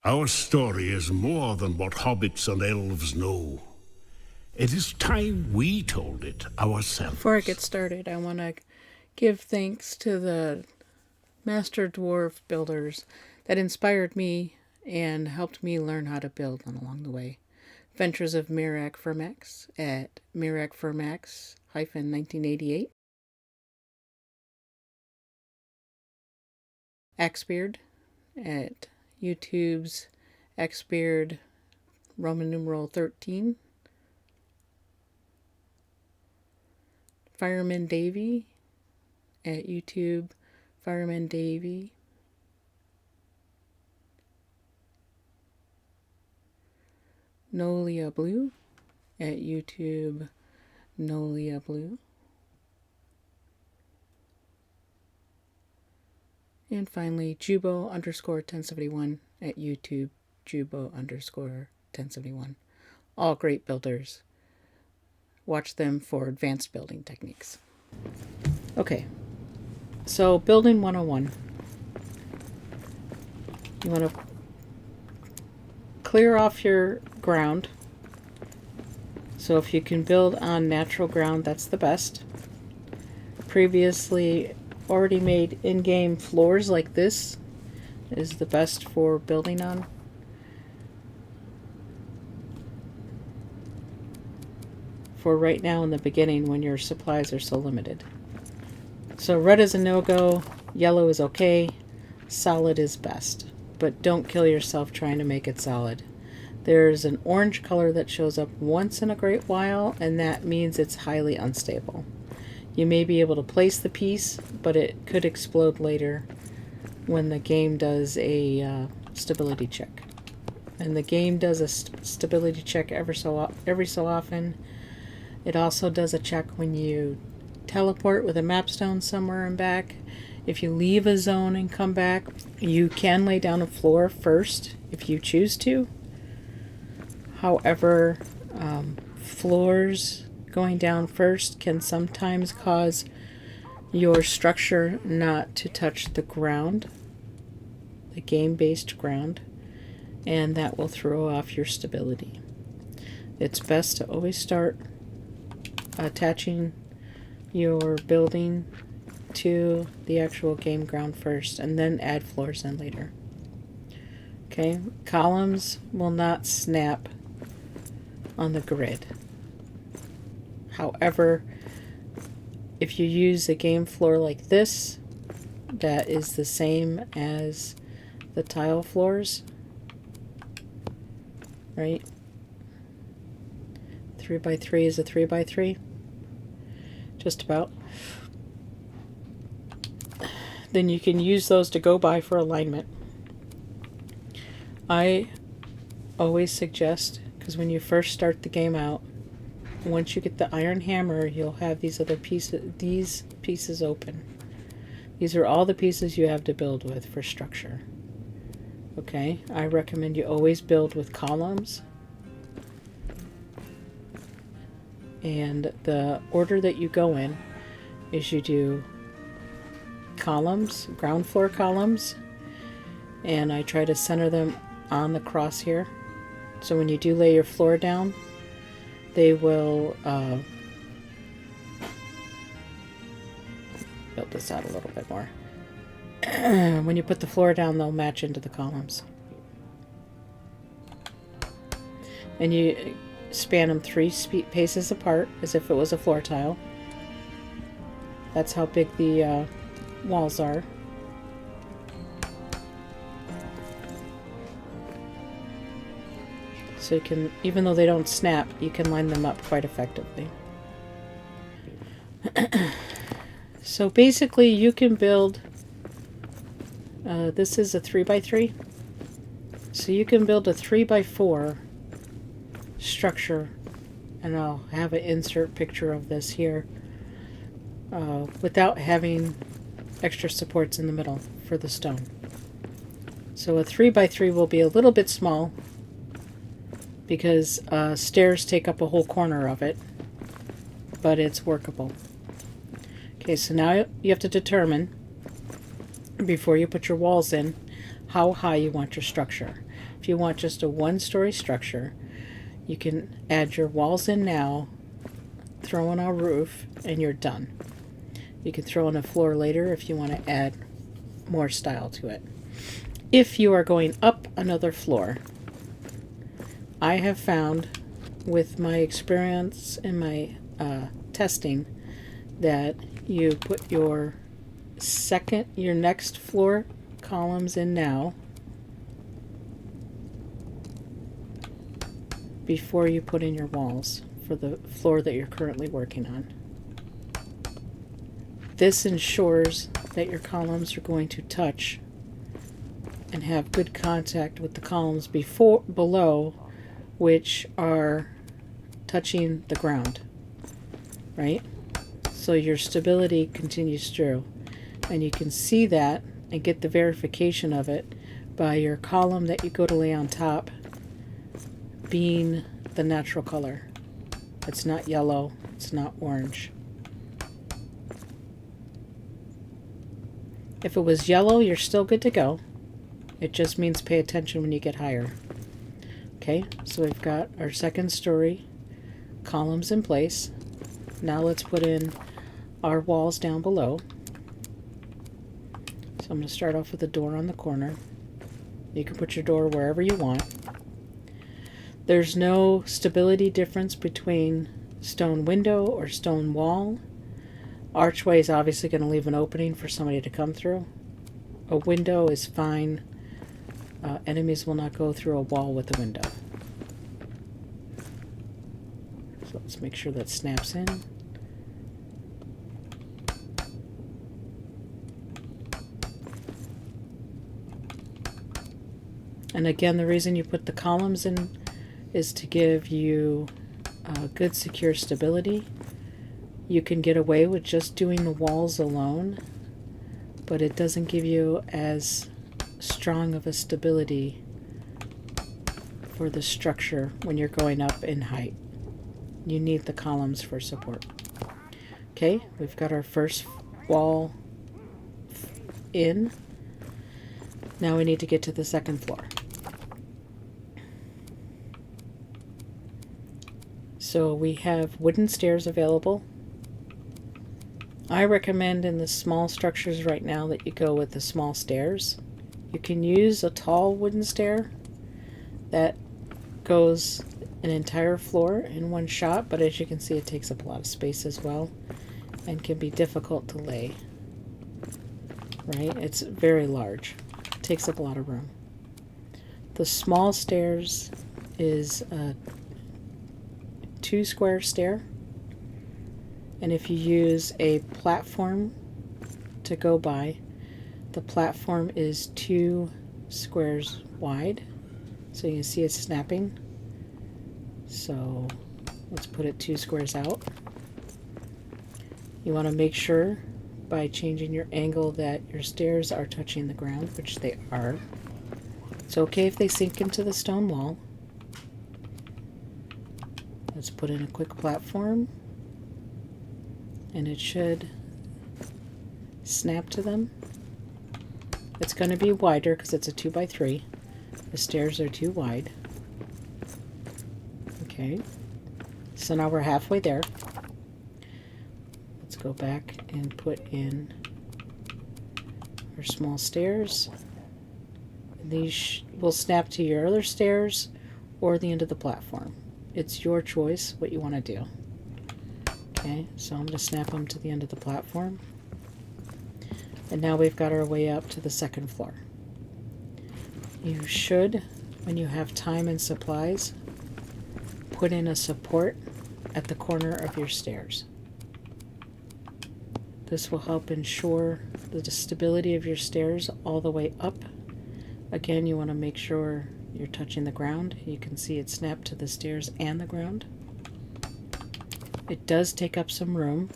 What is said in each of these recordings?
Our story is more than what hobbits and elves know. It is time we told it ourselves. Before I get started, I want to give thanks to the Master Dwarf builders that inspired me and helped me learn how to build along the way. Adventures of Mirak Firmax at mirakfirmax-1988. Axbeard at YouTube's Axbeard Roman numeral 13. Fireman Davy at YouTube Fireman Davy. Nolia Blue at YouTube Nolia Blue. And finally, Jubo_1071 at YouTube, Jubo_1071. All great builders. Watch them for advanced building techniques. Okay, so Building 101. You want to clear off your ground. So if you can build on natural ground, that's the best. Previously already made in-game floors like this is the best for building on. For right now in the beginning when your supplies are so limited. So red is a no-go, yellow is okay, solid is best. But don't kill yourself trying to make it solid. There's an orange color that shows up once in a great while, and that means it's highly unstable. You may be able to place the piece, but it could explode later when the game does a stability check. And the game does a stability check every so often. It also does a check when you teleport with a mapstone somewhere and back. If you leave a zone and come back, you can lay down a floor first if you choose to. However, floors going down first can sometimes cause your structure not to touch the ground, the game-based ground, and that will throw off your stability. It's best to always start attaching your building to the actual game ground first and then add floors in later. Okay, columns will not snap on the grid. However, if you use a game floor like this, that is the same as the tile floors, right? 3x3 is a 3x3, just about. Then you can use those to go by for alignment. I always suggest, because when you first start the game out, once you get the iron hammer, you'll have these pieces open. These are all the pieces you have to build with for structure. Okay, I recommend you always build with columns. And the order that you go in is you do columns, ground floor columns, and I try to center them on the cross here. So when you do lay your floor down, they will build this out a little bit more. When you put the floor down, they'll match into the columns. And you span them 3 paces apart as if it was a floor tile. That's how big the walls are. So you can, even though they don't snap, you can line them up quite effectively. So basically you can build, this is a 3x3, so you can build a 3x4 structure, and I'll have an insert picture of this here, without having extra supports in the middle for the stone. So a 3x3 will be a little bit small because stairs take up a whole corner of it, but it's workable. Okay, so now you have to determine, before you put your walls in, how high you want your structure. If you want just a one-story structure, you can add your walls in now, throw in a roof, and you're done. You can throw in a floor later if you want to add more style to it. If you are going up another floor, I have found with my experience in my testing that you put your next floor columns in now before you put in your walls for the floor that you're currently working on. This ensures that your columns are going to touch and have good contact with the columns below, which are touching the ground, right? So your stability continues through, and you can see that and get the verification of it by your column that you go to lay on top being the natural color. It's not yellow, it's not orange. If it was yellow, you're still good to go. It just means pay attention when you get higher. Okay, so we've got our second story columns in place. Now let's put in our walls down below. So I'm going to start off with a door on the corner. You can put your door wherever you want. There's no stability difference between stone window or stone wall. Archway is obviously going to leave an opening for somebody to come through. A window is fine. Enemies will not go through a wall with a window. So let's make sure that snaps in. And again, the reason you put the columns in is to give you good secure stability. You can get away with just doing the walls alone, but it doesn't give you as strong of a stability for the structure when you're going up in height. You need the columns for support. Okay, we've got our first wall in. Now we need to get to the second floor. So we have wooden stairs available. I recommend in the small structures right now that you go with the small stairs. You can use a tall wooden stair that goes an entire floor in one shot, but as you can see, it takes up a lot of space as well and can be difficult to lay. Right? It's very large. It takes up a lot of room. The small stairs is a 2 square stair, and if you use a platform to go by, the platform is 2 squares wide, so you can see it's snapping. So let's put it 2 squares out. You want to make sure by changing your angle that your stairs are touching the ground, which they are. It's okay if they sink into the stone wall. Let's put in a quick platform, and it should snap to them. It's going to be wider because it's a 2x3. The stairs are too wide. Okay, so now we're halfway there. Let's go back and put in our small stairs. These will snap to your other stairs or the end of the platform. It's your choice what you want to do. Okay, so I'm going to snap them to the end of the platform. And now we've got our way up to the second floor. You should, when you have time and supplies, put in a support at the corner of your stairs. This will help ensure the stability of your stairs all the way up. Again, you want to make sure you're touching the ground. You can see it snapped to the stairs and the ground. It does take up some room,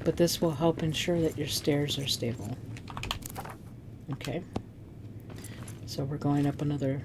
but this will help ensure that your stairs are stable. Okay, so we're going up another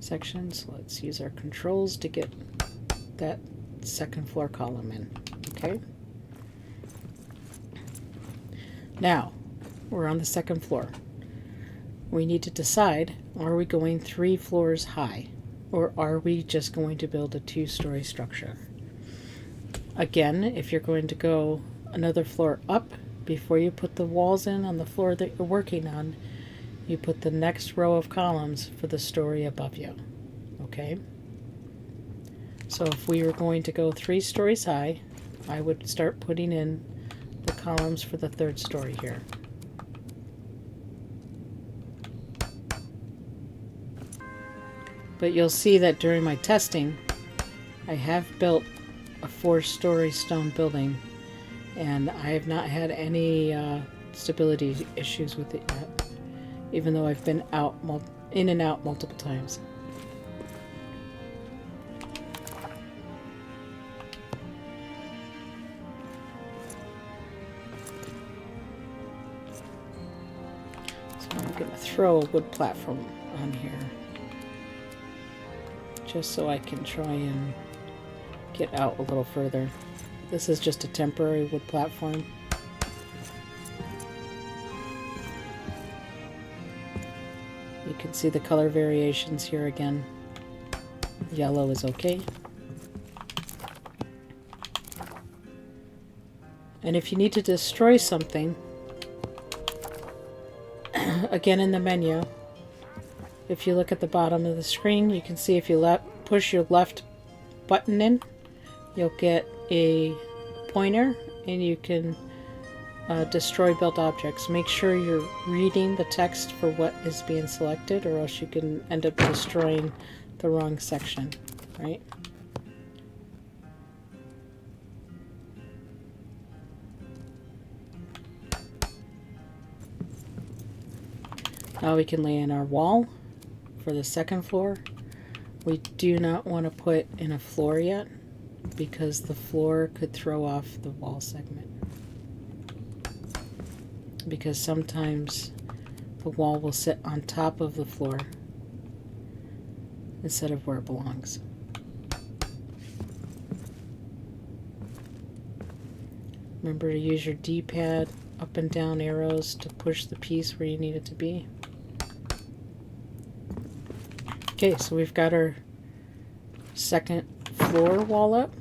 section, so let's use our controls to get that second floor column in. Okay, now we're on the second floor. we need to decide, are we going 3 floors high? Or are we just going to build a 2-story structure? Again, if you're going to go another floor up, before you put the walls in on the floor that you're working on, you put the next row of columns for the story above you. Okay? So if we were going to go 3 stories high, I would start putting in the columns for the 3rd story here. But you'll see that during my testing, I have built a 4-story stone building, and I have not had any stability issues with it yet, even though I've been in and out multiple times. So I'm going to throw a wood platform on here, just so I can try and get out a little further. This is just a temporary wood platform. You can see the color variations here again. Yellow is okay. And if you need to destroy something, again in the menu, if you look at the bottom of the screen, you can see if you push your left button in, you'll get a pointer and you can destroy built objects. Make sure you're reading the text for what is being selected, or else you can end up destroying the wrong section, right? Now we can lay in our wall for the 2nd floor. We do not want to put in a floor yet, because the floor could throw off the wall segment. Because sometimes the wall will sit on top of the floor instead of where it belongs. Remember to use your D-pad, up and down arrows to push the piece where you need it to be. Okay, so we've got our 2nd floor wall up.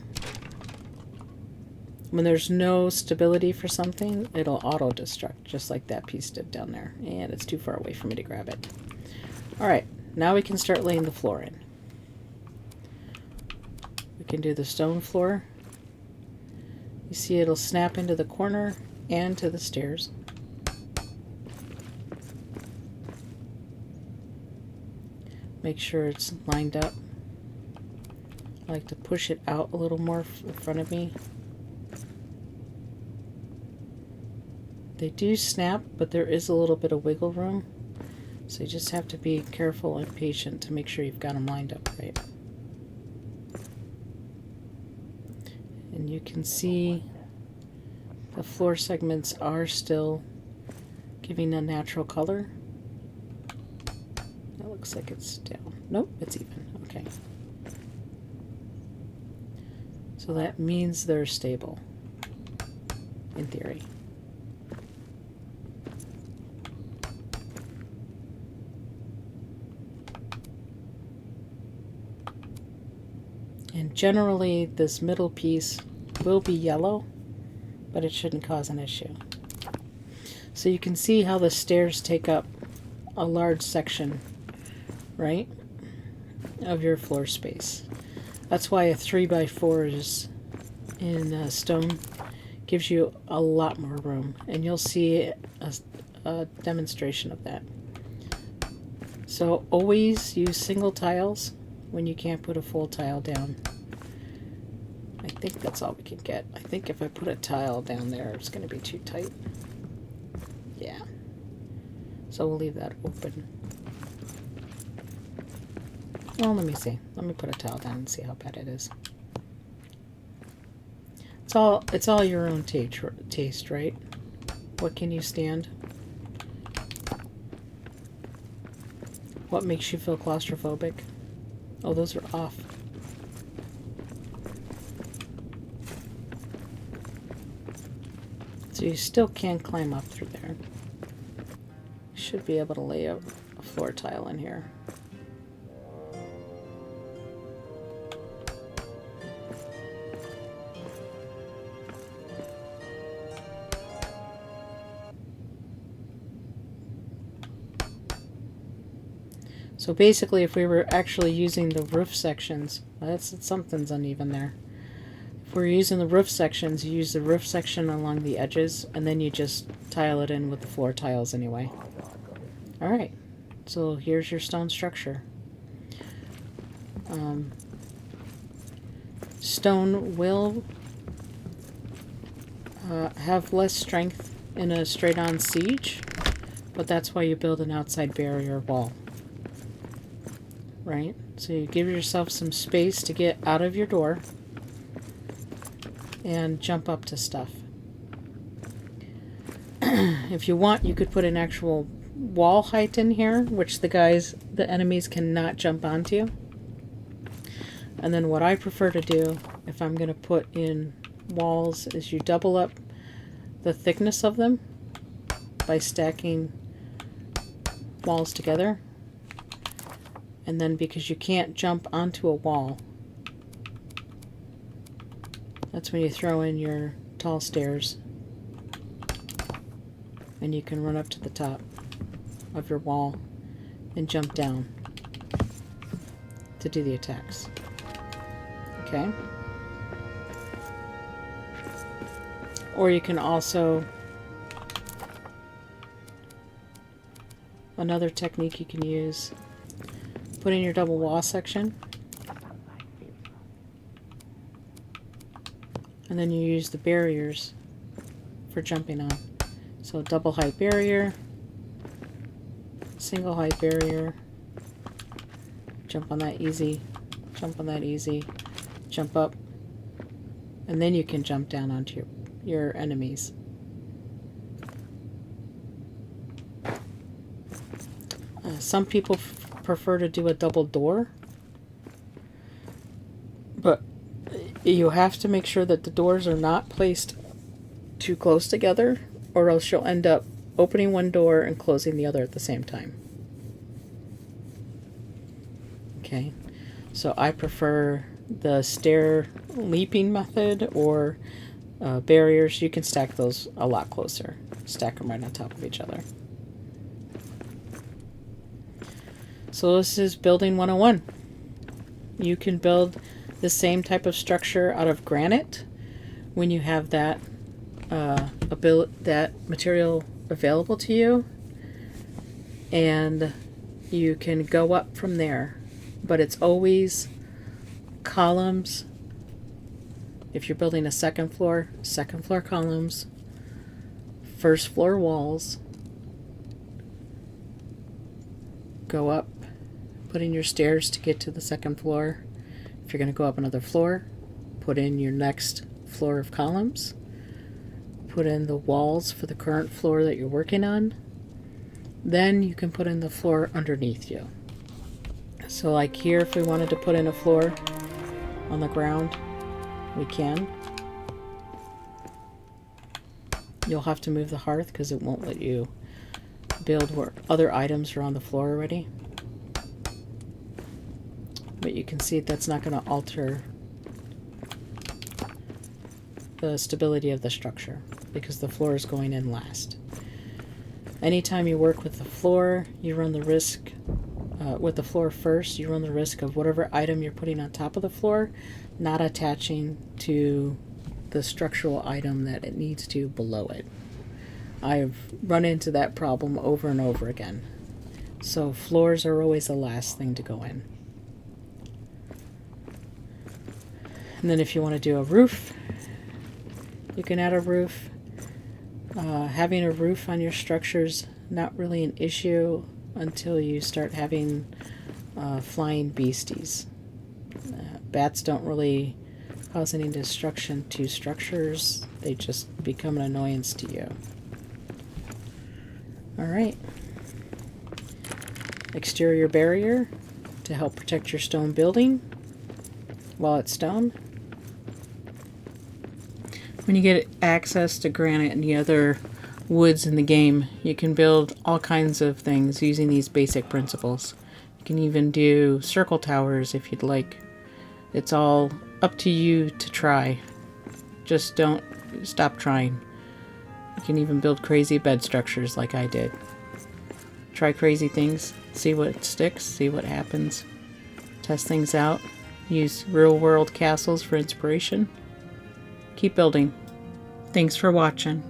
When there's no stability for something, it'll auto-destruct, just like that piece did down there. And it's too far away for me to grab it. Alright, now we can start laying the floor in. We can do the stone floor. You see it'll snap into the corner and to the stairs. Make sure it's lined up. I like to push it out a little more in front of me. They do snap, but there is a little bit of wiggle room. So you just have to be careful and patient to make sure you've got them lined up right. And you can see the floor segments are still giving a natural color. That looks like it's down. Nope, it's even. Okay. So that means they're stable, in theory. And generally this middle piece will be yellow, but it shouldn't cause an issue. So you can see how the stairs take up a large section, right, of your floor space. That's why a 3x4 is in stone gives you a lot more room, and you'll see a demonstration of that. So always use single tiles when you can't put a full tile down. I think that's all we can get. I think if I put a tile down there, it's going to be too tight. Yeah. So we'll leave that open. Well, let me see. Let me put a tile down and see how bad it is. It's all your own taste, right? What can you stand? What makes you feel claustrophobic? Oh, those are off. So you still can climb up through there. should be able to lay a floor tile in here. So basically, if we were actually using the roof sections, something's uneven there. If we're using the roof sections, you use the roof section along the edges, and then you just tile it in with the floor tiles anyway. Alright, so here's your stone structure. Stone will have less strength in a straight-on siege, but that's why you build an outside barrier wall. Right? So you give yourself some space to get out of your door and jump up to stuff. If you want, you could put an actual wall height in here, which the enemies cannot jump onto. And then what I prefer to do, if I'm going to put in walls, is you double up the thickness of them by stacking walls together. And then because you can't jump onto a wall, that's when you throw in your tall stairs. And you can run up to the top of your wall and jump down to do the attacks. Okay? Or you can also, another technique you can use, put in your double wall section, and then you use the barriers for jumping on. So double height barrier, single height barrier, jump on that easy, jump on that easy, jump up, and then you can jump down onto your enemies. Some people prefer to do a double door, but you have to make sure that the doors are not placed too close together, or else you'll end up opening one door and closing the other at the same time. Okay, so I prefer the stair leaping method, or barriers. You can stack those a lot closer. Stack them right on top of each other. So this is Building 101. You can build the same type of structure out of granite when you have that that material available to you, and you can go up from there, but it's always columns. If you're building a second floor columns, first floor walls, go up, put in your stairs to get to the second floor. If you're going to go up another floor, put in your next floor of columns, put in the walls for the current floor that you're working on. Then you can put in the floor underneath you. So like here, if we wanted to put in a floor on the ground, we can. You'll have to move the hearth because it won't let you build where other items are on the floor already. But you can see that's not going to alter the stability of the structure because the floor is going in last. Anytime you work with the floor, you run the risk, with the floor first, you run the risk of whatever item you're putting on top of the floor not attaching to the structural item that it needs to below it. I've run into that problem over and over again. So floors are always the last thing to go in. And then if you want to do a roof, you can add a roof. Having a roof on your structure's not really an issue until you start having flying beasties. Bats don't really cause any destruction to structures. They just become an annoyance to you. Alright. Exterior barrier to help protect your stone building while it's stone. When you get access to granite and the other woods in the game. You can build all kinds of things using these basic principles. You can even do circle towers if you'd like. It's all up to you to try. Just don't stop trying. You can even build crazy bed structures like I did. Try crazy things, see what sticks, see what happens. Test things out. Use real-world castles for inspiration. Keep building. Thanks for watching.